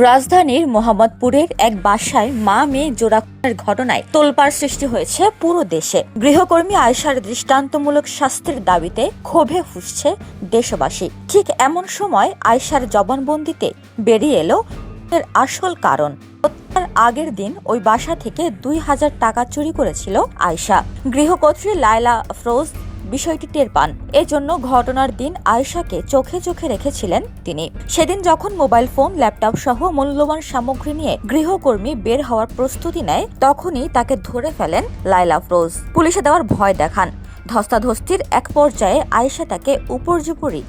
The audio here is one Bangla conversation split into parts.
রাজধানীর মোহাম্মদপুরের এক বাসায় মা মেয়ে জোড়া খুনের ঘটনায় তোলপাড় সৃষ্টি হয়েছে পুরো দেশে। গৃহকর্মী আয়েশার দৃষ্টান্তমূলক শাস্তির দাবিতে ক্ষোভে ফুঁসছে দেশবাসী। ঠিক এমন সময় আয়েশার জবানবন্দিতে বেরিয়ে এলো এর আসল কারণ। হত্যার আগের দিন ওই বাসা থেকে ২,০০০ টাকা চুরি করেছিল আয়েশা। গৃহকর্ত্রী লায়লা আফরোজ বিষয়টি টের পান। এজন্য ঘটনার দিন আয়েশাকে চোখে চোখে রেখেছিলেন তিনি। সেদিন যখন মোবাইল ফোন, ল্যাপটপ সহ মূল্যবান সামগ্রী নিয়ে গৃহকর্মী বের হওয়ার প্রস্তুতি নেয়, তখনই তাকে ধরে ফেলেন লায়লা আফরোজ। পুলিশে দেওয়ার ভয় দেখান। ধস্তাধস্তির এক পর্যায়ে আয়েশা তাকে উপর্যুপরি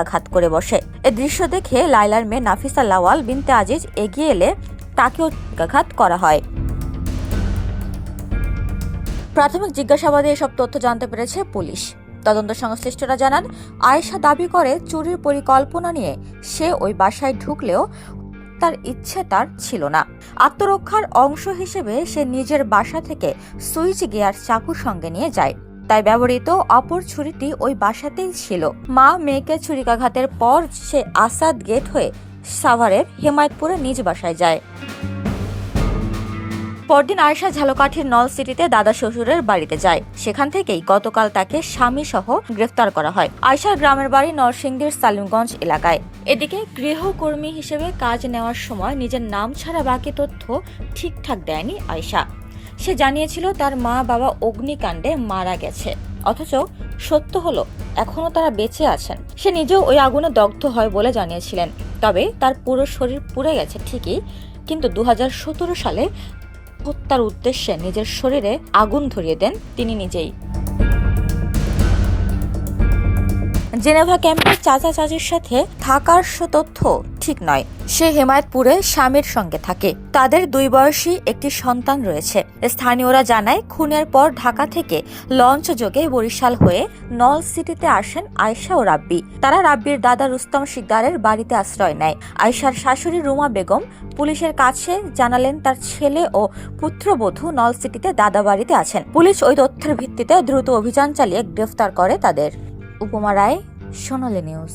আঘাত করে বসে। এ দৃশ্য দেখে লায়লার মেয়ে নাফিসা লাওয়াল বিনতে আজিজ এগিয়ে এলে তাকেও আঘাত করা হয়। প্রাথমিক জিজ্ঞাসাবাদে এসব তথ্য জানতে পেরেছে পুলিশ। তদন্ত সংশ্লিষ্টরা জানান, আয়েশা দাবি করে চুরির পরিকল্পনা নিয়ে সে ওই বাসায় ঢুকলেও তার ইচ্ছে তার ছিল না। আত্মরক্ষার অংশ হিসেবে সে নিজের বাসা থেকে সুইচ গিয়ার চাকু সঙ্গে নিয়ে যায়। তাই ব্যবহৃত অপর ছুরিটি ওই বাসাতেই ছিল। মা মেয়েকে ছুরিকাঘাতের পর সে আসাদ গেট হয়ে সাভারের হেমায়তপুরে নিজ বাসায় যায়। পরদিন আয়েশা ঝালকাঠির নল সিটিতে দাদা শ্বশুরের বাড়িতে যায়। সেখান থেকেই গতকাল তাকে স্বামী সহ গ্রেফতার করা হয়। আয়েশার গ্রামের বাড়ি নরসিংদীর সালিমগঞ্জ এলাকায়। এদিকে গৃহকর্মী হিসেবে কাজ নেওয়ার সময় নিজের নাম ছাড়া বাকি তথ্য ঠিকঠাক দেয়নি আয়েশা। সে জানিয়েছিল তার মা বাবা অগ্নিকাণ্ডে মারা গেছে, অথচ সত্য হলো এখনো তারা বেঁচে আছেন। সে নিজেও ওই আগুনে দগ্ধ হয় বলে জানিয়েছিলেন। তবে তার পুরো শরীর পুড়ে গেছে ঠিকই, কিন্তু ২০১৭ সালে হত্যার উদ্দেশ্যে নিজের শরীরে আগুন ধরিয়ে দেন তিনি নিজেই। জেনেভা ক্যাম্পের চাচা চাচির সাথে থাকার তথ্য ঠিক নয়। সে হেমায়তপুরে স্বামীর সঙ্গে থাকে। তাদের ২ বয়সী একটি সন্তান রয়েছে। স্থানীয়রা জানায়, খুনের পর ঢাকা থেকে লঞ্চ যোগে বরিশাল হয়ে নল সিটিতে আসেন আয়েশা ও রাব্বি। তারা রাব্বির দাদা রুস্তম শিকদারের বাড়িতে আশ্রয় নেয়। আয়েশার শাশুড়ি রুমা বেগম পুলিশের কাছে জানালেন তার ছেলে ও পুত্রবধূ নল সিটিতে দাদা বাড়িতে আছেন। পুলিশ ওই তথ্যের ভিত্তিতে দ্রুত অভিযান চালিয়ে গ্রেফতার করে তাদের। উপমা রায়, সোনালী নিউজ।